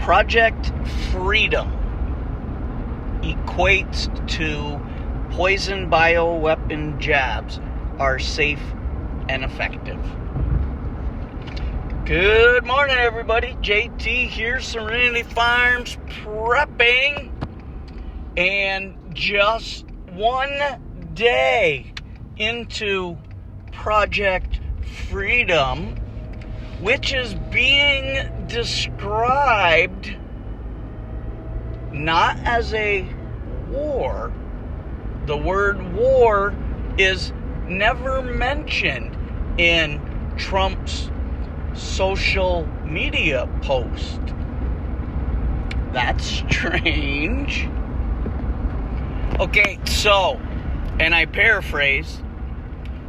Project Freedom equates to poison bioweapon jabs are safe and effective. Good morning, everybody. JT here, Serenity Farms prepping. And just one day into Project Freedom, which is being described not as a war. The word war is never mentioned in Trump's social media post. That's strange. Okay, so, and I paraphrase,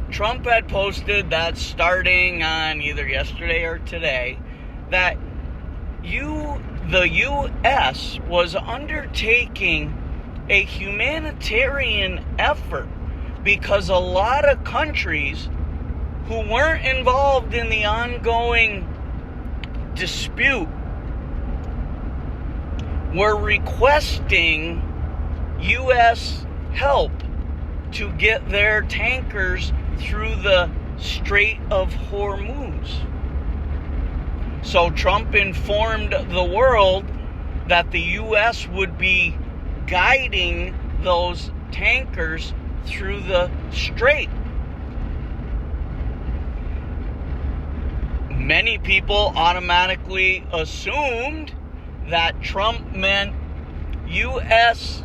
Trump had posted that starting on either yesterday or today, that the U.S. was undertaking a humanitarian effort because a lot of countries who weren't involved in the ongoing dispute were requesting U.S. help to get their tankers through the Strait of Hormuz. So Trump informed the world that the U.S. would be guiding those tankers through the strait. Many people automatically assumed that Trump meant U.S.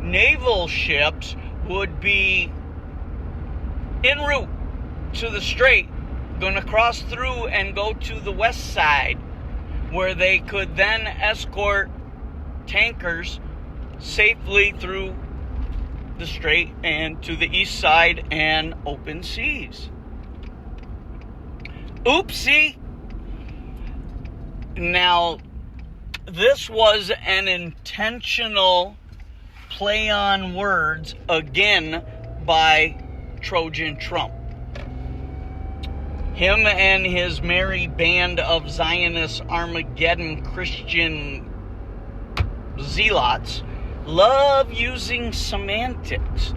naval ships would be en route to the strait, going to cross through and go to the west side, where they could then escort tankers safely through the strait and to the east side and open seas. Oopsie. Now, this was an intentional play on words again by Trojan Trump. Him and his merry band of Zionist Armageddon Christian zealots love using semantics.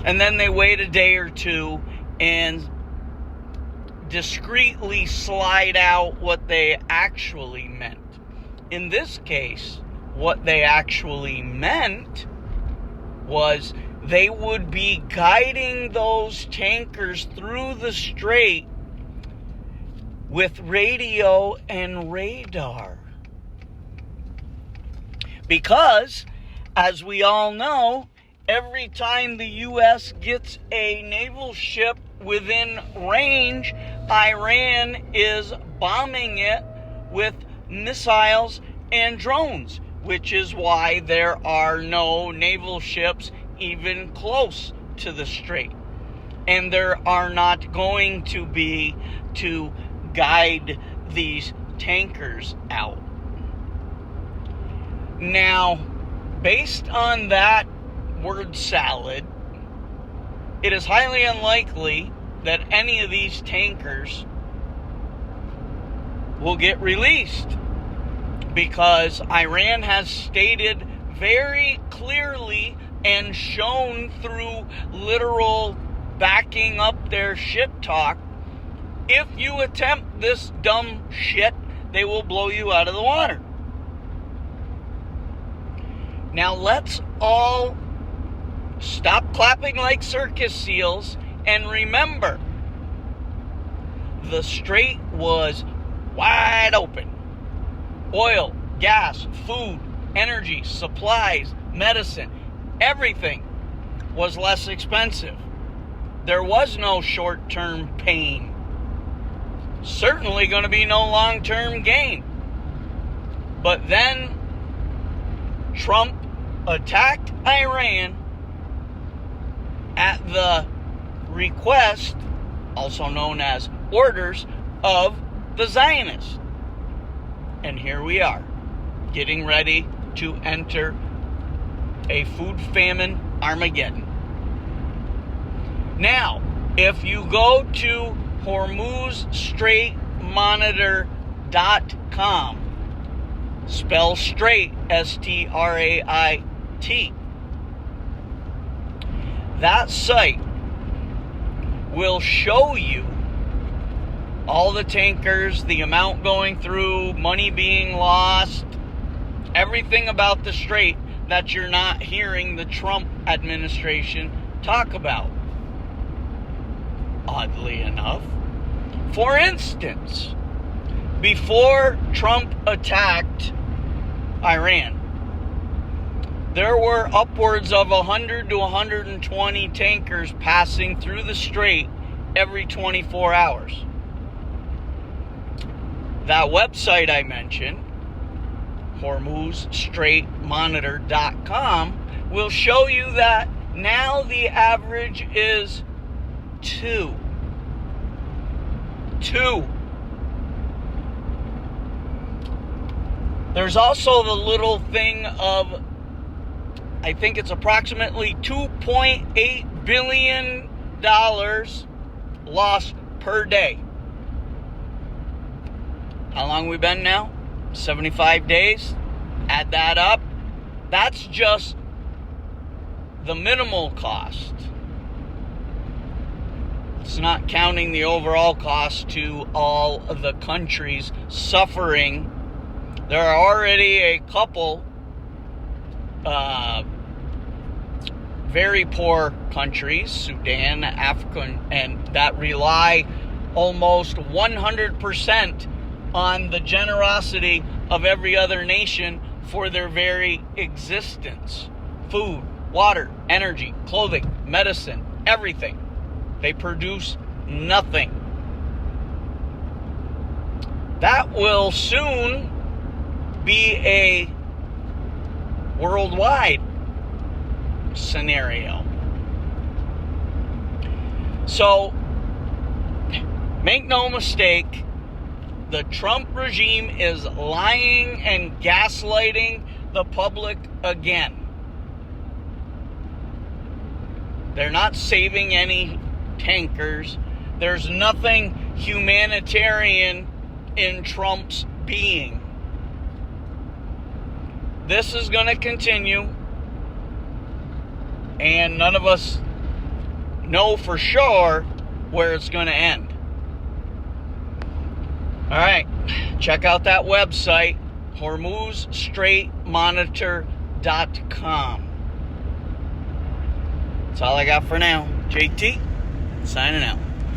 And then they wait a day or two and discreetly slide out what they actually meant. In this case, what they actually meant was they would be guiding those tankers through the strait with radio and radar. Because, as we all know, every time the U.S. gets a naval ship within range, Iran is bombing it with missiles and drones, which is why there are no naval ships even close to the strait. And there are not going to be to guide these tankers out. Now, based on that word salad, it is highly unlikely that any of these tankers will get released, because Iran has stated very clearly and shown through literal backing up their shit talk, if you attempt this dumb shit, they will blow you out of the water. Now let's all stop clapping like circus seals and remember, the strait was wide open. Oil, gas, food, energy, supplies, medicine, everything was less expensive. There was no short-term pain. Certainly going to be no long-term gain. But then Trump attacked Iran at the request, also known as orders, of the Zionists. And here we are, getting ready to enter a food famine Armageddon. Now, if you go to HormuzStraitMonitor.com, Spell straight, S-T-R-A-I-T. That site will show you all the tankers, the amount going through, money being lost, everything about the strait that you're not hearing the Trump administration talk about. Oddly enough. For instance, before Trump attacked Iran, there were upwards of 100 to 120 tankers passing through the strait every 24 hours. That website I mentioned, HormuzStraitMonitor.com, will show you that now the average is 2. There's also the little thing of, I think it's approximately $2.8 billion lost per day. How long we been now? 75 days? Add that up. That's just the minimal cost. It's not counting the overall cost to all of the countries suffering. There are already a couple very poor countries, Sudan, Africa, and that rely almost 100% on the generosity of every other nation for their very existence. Food, water, energy, clothing, medicine, everything. They produce nothing. That will soon be a worldwide scenario. So, make no mistake, the Trump regime is lying and gaslighting the public again. They're not saving any tankers. There's nothing humanitarian in Trump's being. This is going to continue, and none of us know for sure where it's going to end. All right, check out that website, HormuzStraitMonitor.com. That's all I got for now. JT, signing out.